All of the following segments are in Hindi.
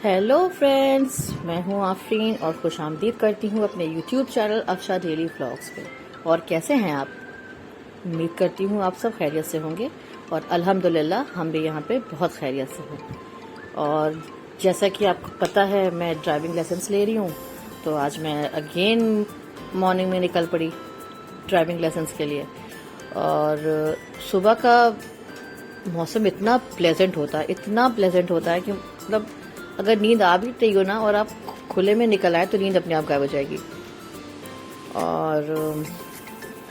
हेलो फ्रेंड्स, मैं हूं आफरीन और खुशामदीद करती हूं अपने YouTube channel Afsha daily vlogs पे। और कैसे हैं आप? उम्मीद करती हूं आप सब खैरियत से होंगे और अल्हम्दुलिल्लाह हम भी यहाँ पे बहुत खैरियत से हैं। और जैसा कि आपको पता है, मैं ड्राइविंग लाइसेंस ले रही हूँ, तो आज मैं अगेन मॉर्निंग में निकल पड़ी ड्राइविंग लाइसेंस के लिए। और सुबह का मौसम इतना प्लेजेंट होता है कि मतलब अगर नींद आ भी रही हो ना और आप खुले में निकल आए तो नींद अपने आप गायब हो जाएगी। और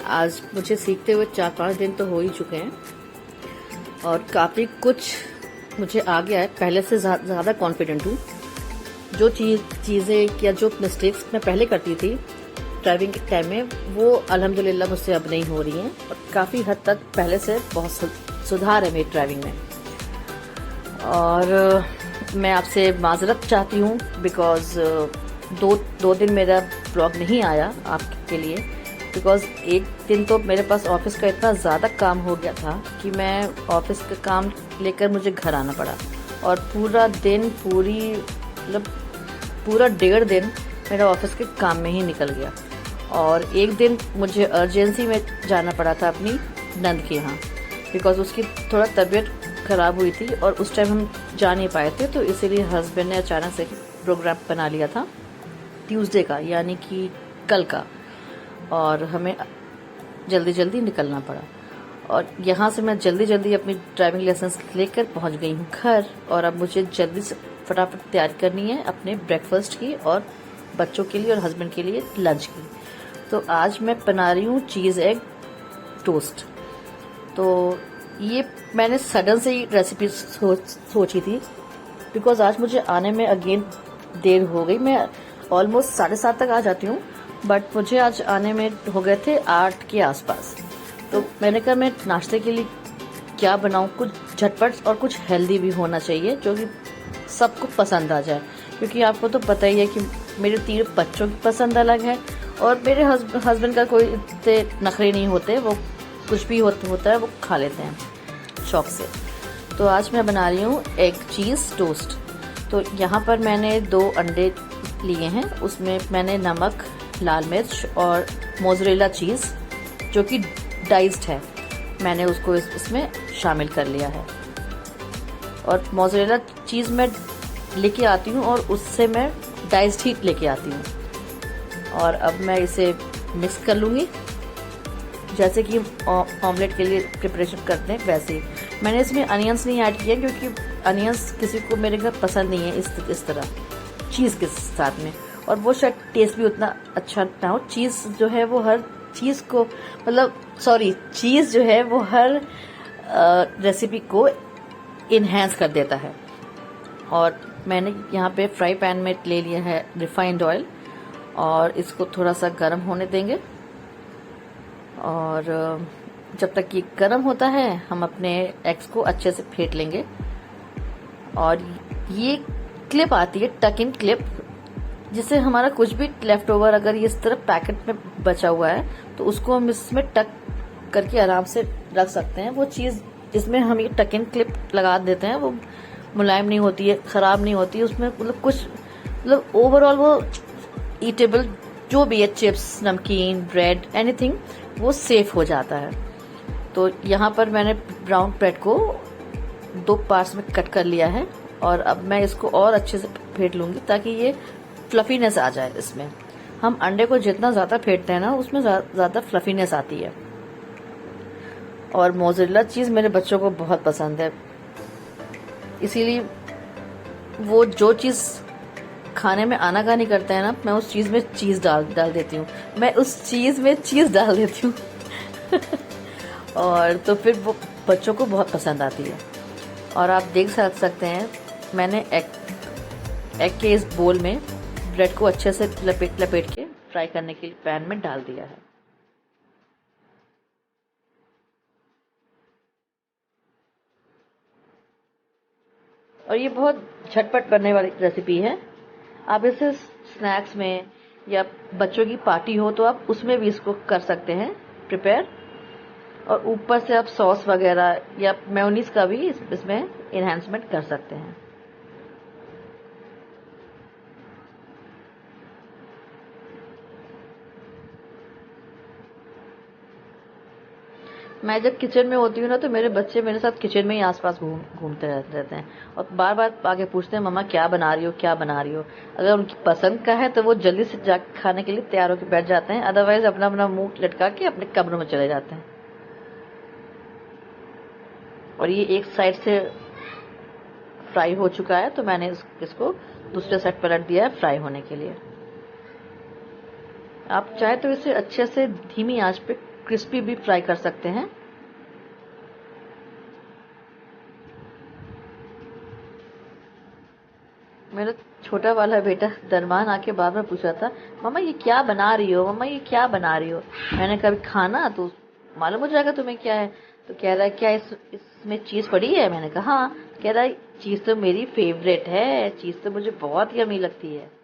आज मुझे सीखते हुए 4-5 दिन तो हो ही चुके हैं और काफ़ी कुछ मुझे आ गया है। पहले से ज़्यादा कॉन्फिडेंट हूँ। जो चीज़ें या जो मिस्टेक्स मैं पहले करती थी ड्राइविंग के टाइम में, वो अल्हम्दुलिल्लाह मुझसे अब नहीं हो रही हैं और काफ़ी हद तक पहले से बहुत सुधार है मेरी ड्राइविंग में। और मैं आपसे माजरत चाहती हूँ बिकॉज दो दिन मेरा ब्लॉग नहीं आया आपके लिए, बिकॉज एक दिन तो मेरे पास ऑफिस का इतना ज़्यादा काम हो गया था कि मैं ऑफिस का काम लेकर मुझे घर आना पड़ा और पूरा 1.5 दिन मेरा ऑफिस के काम में ही निकल गया। और एक दिन मुझे अर्जेंसी में जाना पड़ा था अपनी नंद के यहाँ, बिकॉज उसकी थोड़ा तबीयत ख़राब हुई थी और उस टाइम हम जा नहीं पाए थे, तो इसीलिए हस्बैंड ने अचानक से प्रोग्राम बना लिया था ट्यूसडे का, यानी कि कल का, और हमें जल्दी जल्दी निकलना पड़ा। और यहाँ से मैं जल्दी अपनी ड्राइविंग लाइसेंस लेकर पहुँच गई हूँ घर। और अब मुझे जल्दी से फटाफट तैयारी करनी है अपने ब्रेकफास्ट की और बच्चों के लिए और हस्बैंड के लिए लंच की। तो आज मैं बना रही हूँ चीज़ एग टोस्ट। तो ये मैंने सडन से ही रेसिपी सोची थी बिकॉज आज मुझे आने में अगेन देर हो गई। मैं ऑलमोस्ट 7:30 तक आ जाती हूँ, बट मुझे आज आने में हो गए थे 8 के आसपास। तो मैंने कहा मैं नाश्ते के लिए क्या बनाऊँ, कुछ झटपट और कुछ हेल्दी भी होना चाहिए जो कि सबको पसंद आ जाए, क्योंकि आपको तो पता ही है कि मेरे 3 बच्चों की पसंद अलग है और मेरे हस्बैंड का कोई इतने नखरे नहीं होते, वो कुछ भी होता है वो खा लेते हैं शौक से। तो आज मैं बना रही हूँ एग चीज़ टोस्ट। तो यहाँ पर मैंने 2 अंडे लिए हैं, उसमें मैंने नमक, लाल मिर्च और मोज़रेला चीज़ जो कि डाइस्ड है, मैंने उसको इसमें शामिल कर लिया है। और मोज़रेला चीज़ मैं लेके आती हूँ और उससे मैं डाइस्ड ही लेके आती हूँ। और अब मैं इसे मिक्स कर लूँगी जैसे कि ऑमलेट के लिए प्रिपरेशन करते हैं वैसे ही। मैंने इसमें अनियंस नहीं ऐड किया क्योंकि अनियंस किसी को मेरे घर पसंद नहीं है इस तरह चीज़ के साथ में, और वो शायद टेस्ट भी उतना अच्छा ना हो। चीज़ जो है वो हर चीज़ को चीज़ जो है वो हर रेसिपी को इन्हेंस कर देता है। और मैंने यहाँ पे फ्राई पैन में ले लिया है रिफाइंड ऑयल और इसको थोड़ा सा गर्म होने देंगे। और जब तक ये गर्म होता है हम अपने एग्स को अच्छे से फेंट लेंगे। और ये क्लिप आती है, टक इन क्लिप, जिससे हमारा कुछ भी लेफ्ट ओवर अगर ये इस तरह पैकेट में बचा हुआ है तो उसको हम इसमें टक करके आराम से रख सकते हैं। वो चीज़ जिसमें हम ये टक इन क्लिप लगा देते हैं वो मुलायम नहीं होती है, ख़राब नहीं होती है, उसमें मतलब ओवरऑल वो ईटेबल जो भी है, चिप्स, नमकीन, ब्रेड, एनीथिंग, वो सेफ हो जाता है। तो यहाँ पर मैंने ब्राउन ब्रेड को 2 पार्ट्स में कट कर लिया है और अब मैं इसको और अच्छे से फेंट लूँगी ताकि ये फ्लफीनेस आ जाए इसमें। हम अंडे को जितना ज़्यादा फेंटते हैं ना उसमें ज़्यादा फ्लफीनेस आती है। और मोज़रेला चीज़ मेरे बच्चों को बहुत पसंद है, इसीलिए वो जो चीज़ खाने में आनाकानी करते हैं ना, मैं उस चीज़ में चीज़ डाल देती हूँ, और तो फिर वो बच्चों को बहुत पसंद आती है। और आप देख सकते हैं मैंने एग के इस बोल में ब्रेड को अच्छे से लपेट के फ्राई करने के लिए पैन में डाल दिया है। और ये बहुत झटपट बनने वाली रेसिपी है। आप इसे स्नैक्स में या बच्चों की पार्टी हो तो आप उसमें भी इसको कर सकते हैं प्रिपेयर। और ऊपर से आप सॉस वगैरह या मेयोनीज का भी इसमें इन्हेंसमेंट कर सकते हैं। मैं जब किचन में होती हूँ ना तो मेरे बच्चे मेरे साथ किचन में ही आसपास घूमते रहते हैं और बार बार आगे पूछते हैं मम्मा क्या बना रही हो, क्या बना रही हो। अगर उनकी पसंद का है तो वो जल्दी से जा खाने के लिए तैयार होकर बैठ जाते हैं, अदरवाइज अपना अपना मुंह लटका के अपने कमरों में चले जाते हैं। और ये एक साइड से फ्राई हो चुका है तो मैंने इसको दूसरे साइड पलट दिया है फ्राई होने के लिए। आप चाहे तो इसे अच्छे से धीमी आंच पे क्रिस्पी भी फ्राई कर सकते हैं। मेरा छोटा वाला बेटा दरमान आके बार बार पूछ रहा था मम्मा ये क्या बना रही हो, मम्मा ये क्या बना रही हो। मैंने कहा खाना तो मालूम हो जाएगा तुम्हें क्या है। तो कह रहा है क्या इसमें चीज पड़ी है। मैंने कहा हाँ। कह रहा है चीज तो मेरी फेवरेट है, चीज तो मुझे बहुत यमी लगती है।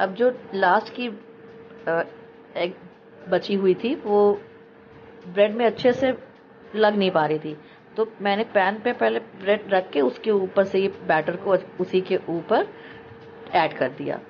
अब जो लास्ट की एग बची हुई थी वो ब्रेड में अच्छे से लग नहीं पा रही थी, तो मैंने पैन पे पहले ब्रेड रख के उसके ऊपर से ये बैटर को उसी के ऊपर ऐड कर दिया।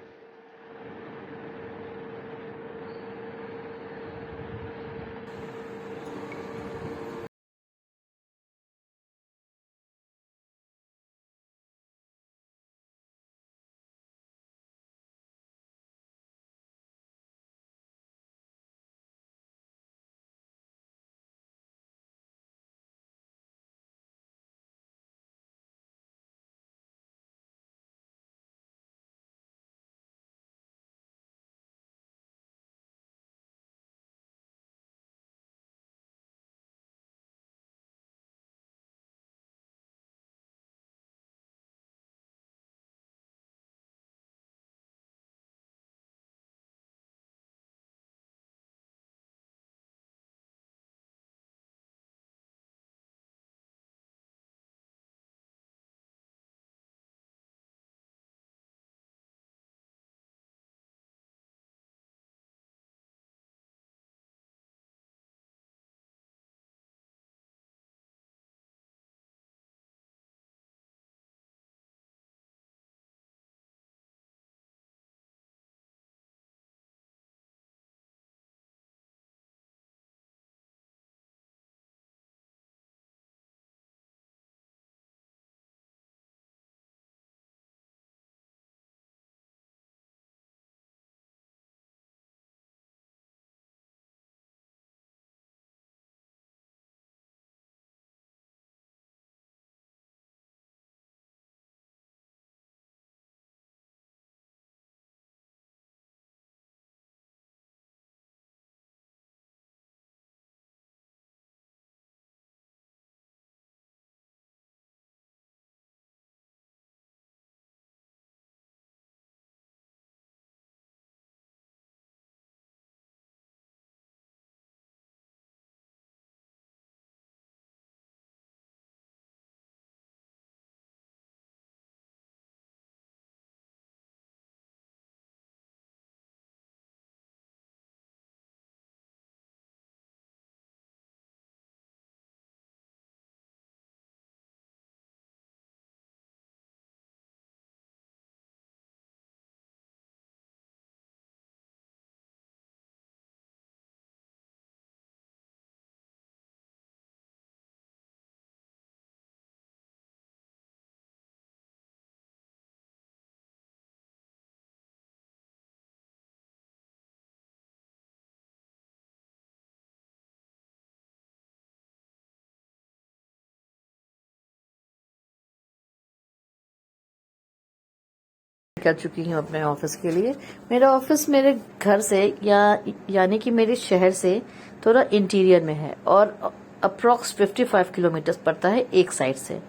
कर चुकी हूँ अपने ऑफिस के लिए। मेरा ऑफिस मेरे घर से यानी कि मेरे शहर से थोड़ा इंटीरियर में है और अप्रोक्स 55 किलोमीटर पड़ता है एक साइड से,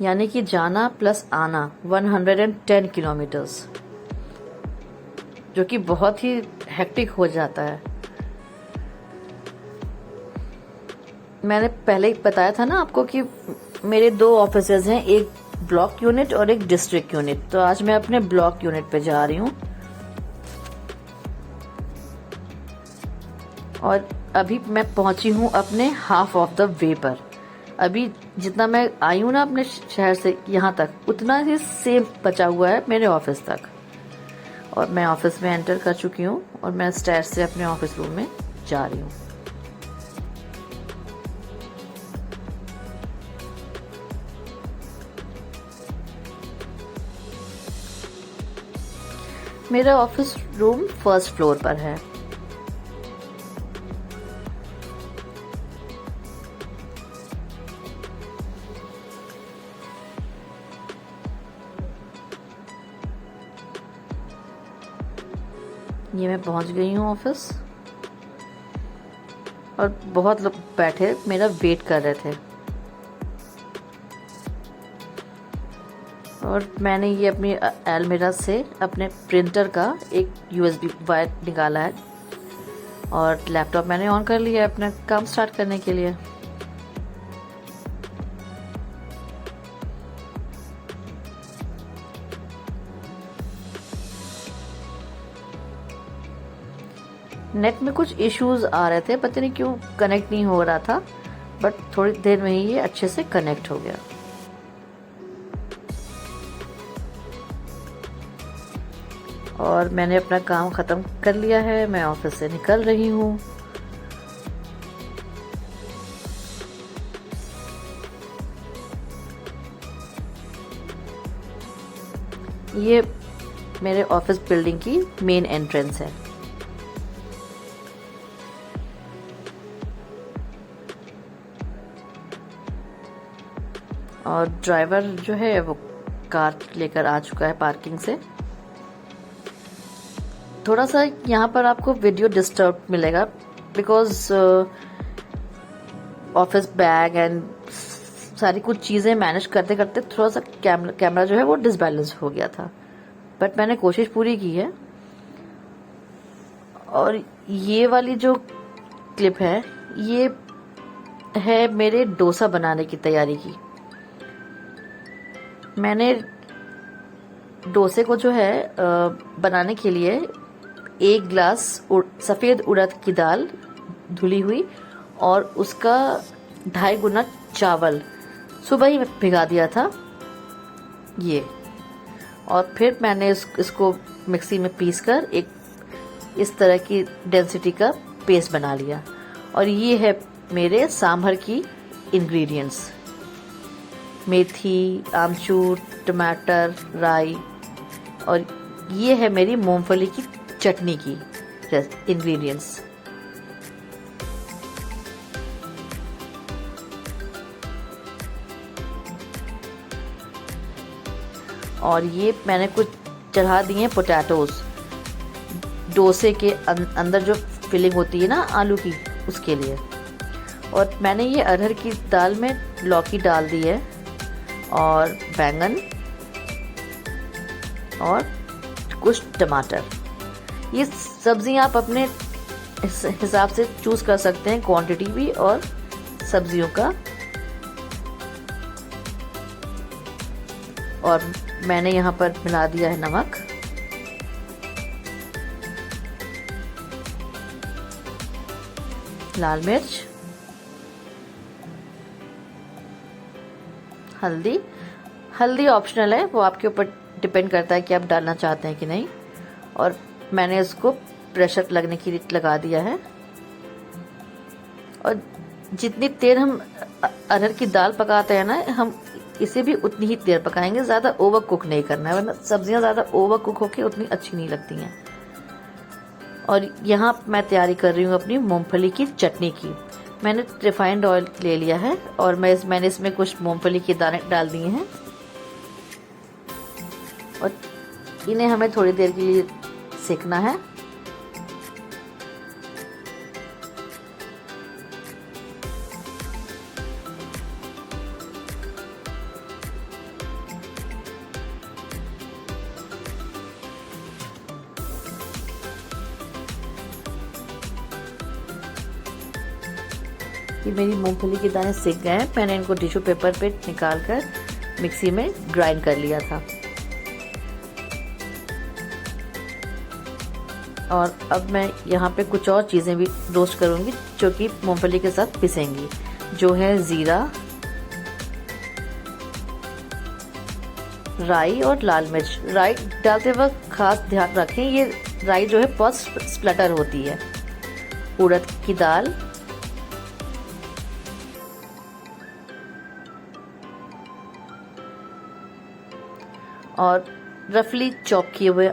यानी कि जाना प्लस आना 110 किलोमीटर्स, जो कि बहुत ही हेक्टिक हो जाता है। मैंने पहले ही बताया था ना आपको कि मेरे 2 ऑफिसेज हैं, एक ब्लॉक यूनिट और एक डिस्ट्रिक्ट यूनिट। तो आज मैं अपने ब्लॉक यूनिट पे जा रही हूँ और अभी मैं पहुंची हूँ अपने हाफ ऑफ द वे पर। अभी जितना मैं आई हूँ ना अपने शहर से यहाँ तक, उतना ही सेम बचा हुआ है मेरे ऑफिस तक। और मैं ऑफिस में एंटर कर चुकी हूँ और मैं स्टेयर से अपने ऑफिस रूम में जा रही हूँ। मेरा ऑफिस रूम फर्स्ट फ्लोर पर है। ये मैं पहुंच गई हूँ ऑफिस, और बहुत लोग बैठे मेरा वेट कर रहे थे। और मैंने ये अपनी अलमीरा से अपने प्रिंटर का एक USB वायर निकाला है और लैपटॉप मैंने ऑन कर लिया है अपना काम स्टार्ट करने के लिए। नेट में कुछ इश्यूज आ रहे थे, पता नहीं क्यों कनेक्ट नहीं हो रहा था, बट थोड़ी देर में ही ये अच्छे से कनेक्ट हो गया। और मैंने अपना काम ख़त्म कर लिया है, मैं ऑफिस से निकल रही हूँ। ये मेरे ऑफिस बिल्डिंग की मेन एंट्रेंस है। और ड्राइवर जो है वो कार लेकर आ चुका है पार्किंग से। थोड़ा सा यहाँ पर आपको वीडियो डिस्टर्ब मिलेगा बिकॉज ऑफिस बैग एंड सारी कुछ चीज़ें मैनेज करते करते थोड़ा सा कैमरा जो है वो डिसबैलेंस हो गया था, बट मैंने कोशिश पूरी की है। और ये वाली जो क्लिप है ये है मेरे डोसा बनाने की तैयारी की। मैंने डोसे को जो है बनाने के लिए 1 गिलास सफ़ेद उड़द की दाल धुली हुई और उसका 2.5 गुना चावल सुबह ही भिगा दिया था ये। और फिर मैंने इसको मिक्सी में पीसकर एक इस तरह की डेंसिटी का पेस्ट बना लिया। और ये है मेरे सांभर की इंग्रेडिएंट्स: मेथी, आमचूर, टमाटर, राई, और ये है मेरी मूंगफली की चटनी की इंग्रेडिएंट्स। और ये मैंने कुछ चढ़ा दिए हैं पोटैटोज, डोसे के अंदर जो फिलिंग होती है ना आलू की, उसके लिए। और मैंने ये अरहर की दाल में लौकी डाल दी है और बैंगन और कुछ टमाटर। ये सब्जियां आप अपने हिसाब से चूज कर सकते हैं, क्वांटिटी भी और सब्जियों का। और मैंने यहाँ पर मिला दिया है नमक, लाल मिर्च, हल्दी ऑप्शनल है, वो आपके ऊपर डिपेंड करता है कि आप डालना चाहते हैं कि नहीं। और मैंने इसको प्रेशर लगने के लिए लगा दिया है। और जितनी देर हम अरहर की दाल पकाते हैं ना, हम इसे भी उतनी ही देर पकाएंगे, ज़्यादा ओवर कुक नहीं करना है, वरना सब्जियां ज़्यादा ओवर कुक होकर उतनी अच्छी नहीं लगती हैं। और यहाँ मैं तैयारी कर रही हूँ अपनी मूंगफली की चटनी की। मैंने रिफाइंड ऑयल ले लिया है और मैंने इसमें कुछ मूंगफली के दाने डाल दिए हैं और इन्हें हमें थोड़ी देर के लिए सेकना है। ये मेरी मूंगफली के दाने सिक गए हैं। मैंने इनको टिश्यू पेपर पे निकाल कर मिक्सी में ग्राइंड कर लिया था। और अब मैं यहाँ पे कुछ और चीज़ें भी रोस्ट करूँगी जो कि मूंगफली के साथ पिसेंगी, जो है ज़ीरा, राई और लाल मिर्च। राई डालते वक्त खास ध्यान रखें, ये राई जो है बहुत स्प्लटर होती है। उड़द की दाल, और रफली चॉप किए हुए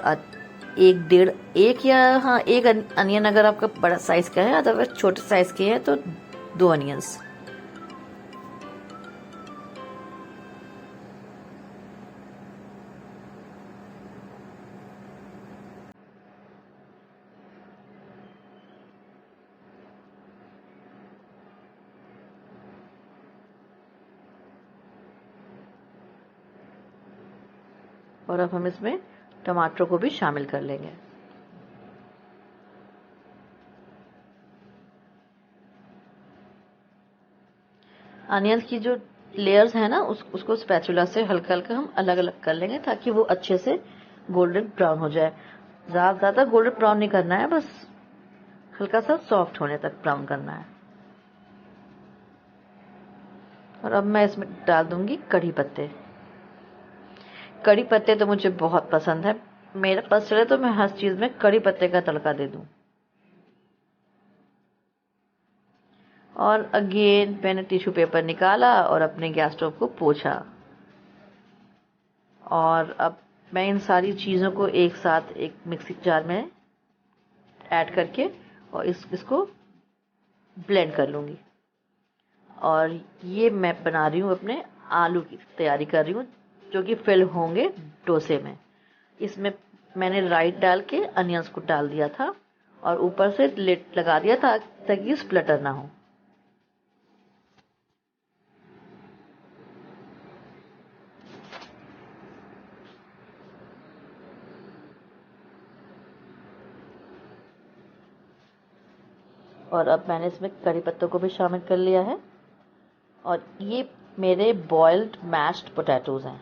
एक अनियन, अगर आपका बड़ा साइज का है, अदरवाइज छोटे साइज के हैं तो 2 अनियंस। और अब हम इसमें टमाटर को भी शामिल कर लेंगे। अनियंस की जो लेयर्स है ना, उसको स्पैचुला से हल्का हल्का हम अलग अलग कर लेंगे ताकि वो अच्छे से गोल्डन ब्राउन हो जाए। ज़्यादा गोल्डन ब्राउन नहीं करना है, बस हल्का सा सॉफ्ट होने तक ब्राउन करना है। और अब मैं इसमें डाल दूंगी कड़ी पत्ते। कड़ी पत्ते तो मुझे बहुत पसंद है, मेरा पास चले तो मैं हर चीज़ में कड़ी पत्ते का तड़का दे दूं। और अगेन मैंने टिश्यू पेपर निकाला और अपने गैस स्टोव को पोंछा। और अब मैं इन सारी चीज़ों को एक साथ एक मिक्सी जार में ऐड करके और इसको ब्लेंड कर लूँगी। और ये मैं बना रही हूँ, अपने आलू की तैयारी कर रही हूँ जो कि फिल होंगे डोसे में। इसमें मैंने राई डाल के अनियंस को डाल दिया था और ऊपर से लिड लगा दिया था ताकि स्प्लटर ना हो। और अब मैंने इसमें करी पत्तों को भी शामिल कर लिया है। और ये मेरे बॉइल्ड मैश्ड पोटैटोज हैं।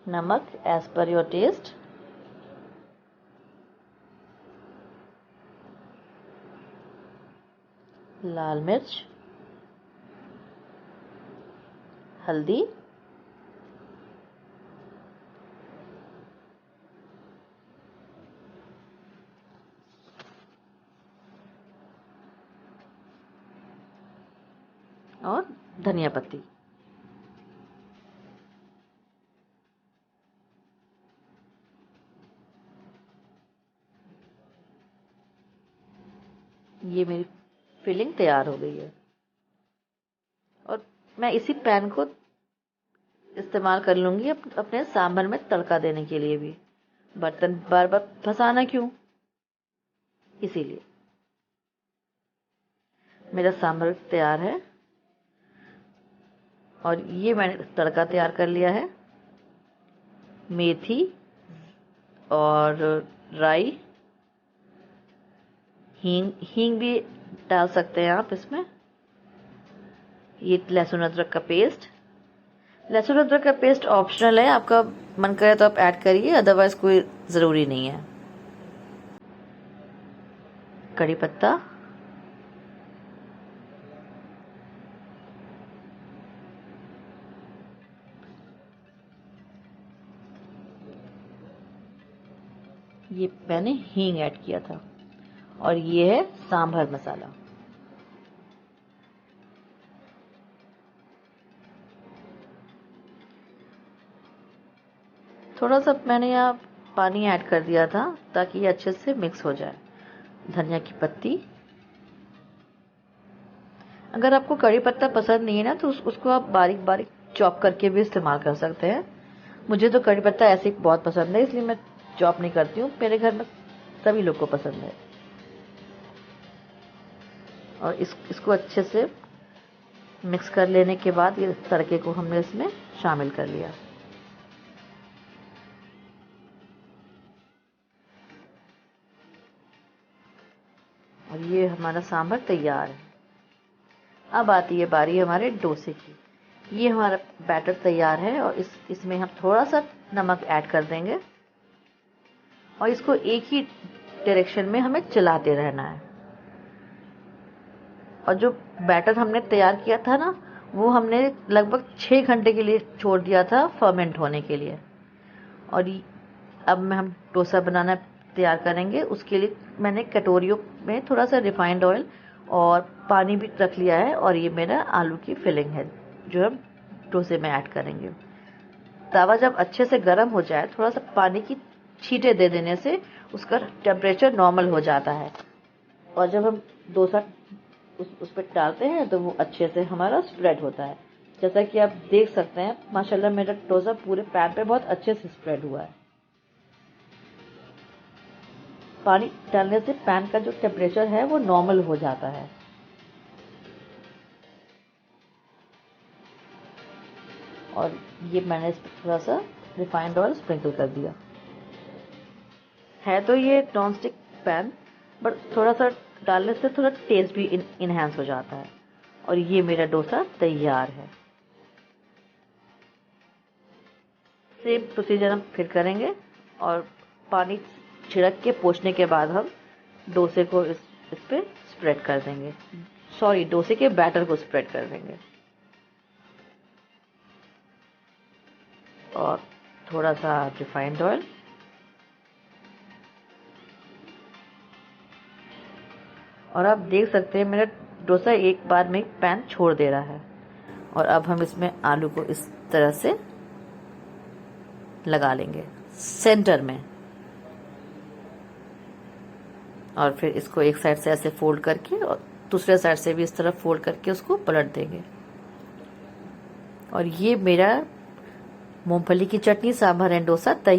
नमक एज पर योर टेस्ट, लाल मिर्च, हल्दी, और धनिया पत्ती। ये मेरी फिलिंग तैयार हो गई है। और मैं इसी पैन को इस्तेमाल कर लूँगी अपने सांभर में तड़का देने के लिए भी। बर्तन बार बार फंसाना क्यों, इसीलिए। मेरा सांभर तैयार है और ये मैंने तड़का तैयार कर लिया है। मेथी और राई, हींग भी डाल सकते हैं आप इसमें। ये लहसुन अदरक का पेस्ट, लहसुन अदरक का पेस्ट ऑप्शनल है, आपका मन करे तो आप ऐड करिए, अदरवाइज कोई ज़रूरी नहीं है। कड़ी पत्ता, ये मैंने हींग ऐड किया था। और ये है सांभर मसाला। थोड़ा सा मैंने यहाँ पानी ऐड कर दिया था ताकि ये अच्छे से मिक्स हो जाए। धनिया की पत्ती, अगर आपको कड़ी पत्ता पसंद नहीं है ना तो उसको आप बारीक बारीक चॉप करके भी इस्तेमाल कर सकते हैं। मुझे तो कड़ी पत्ता ऐसे ही बहुत पसंद है, इसलिए मैं चॉप नहीं करती हूँ, मेरे घर में सभी लोग को पसंद है। और इसको अच्छे से मिक्स कर लेने के बाद ये तड़के को हमने इसमें शामिल कर लिया। और ये हमारा सांभर तैयार है। अब आती है बारी हमारे डोसे की। ये हमारा बैटर तैयार है और इसमें हम थोड़ा सा नमक ऐड कर देंगे और इसको एक ही डायरेक्शन में हमें चलाते रहना है। और जो बैटर हमने तैयार किया था ना, वो हमने लगभग 6 घंटे के लिए छोड़ दिया था फर्मेंट होने के लिए। और अब में हम डोसा बनाना तैयार करेंगे। उसके लिए मैंने कटोरियों में थोड़ा सा रिफाइंड ऑयल और पानी भी रख लिया है और ये मेरा आलू की फिलिंग है जो हम डोसे में ऐड करेंगे। तवा जब अच्छे से गर्म हो जाए, थोड़ा सा पानी की छींटे दे देने से उसका टेम्परेचर नॉर्मल हो जाता है और जब हम डोसा उस पर डालते हैं तो वो अच्छे से हमारा स्प्रेड होता है। जैसा कि आप देख सकते हैं, माशाल्लाह मेरा डोसा पूरे पैन पे बहुत अच्छे से स्प्रेड हुआ है। पानी डालने से पैन का जो टेम्परेचर है वो नॉर्मल हो जाता है। और ये मैंने इस पर थोड़ा सा रिफाइंड ऑयल स्प्रिंकल कर दिया है। तो ये नॉन स्टिक पैन, बट थोड़ा सा डालने से थोड़ा टेस्ट भी इनहेंस हो जाता है। और ये मेरा डोसा तैयार है। सेम प्रोसीजर हम फिर करेंगे और पानी छिड़क के पोंछने के बाद हम डोसे को इस पे स्प्रेड कर देंगे। सॉरी, डोसे के बैटर को स्प्रेड कर देंगे और थोड़ा सा रिफाइंड ऑयल और आप देख सकते हैं मेरा डोसा एक बार में पैन छोड़ दे रहा है। और अब हम इसमें आलू को इस तरह से लगा लेंगे सेंटर में और फिर इसको एक साइड से ऐसे फोल्ड करके और दूसरे साइड से भी इस तरह फोल्ड करके उसको पलट देंगे। और ये मेरा मूंगफली की चटनी, सांभर एंड डोसा तैयार।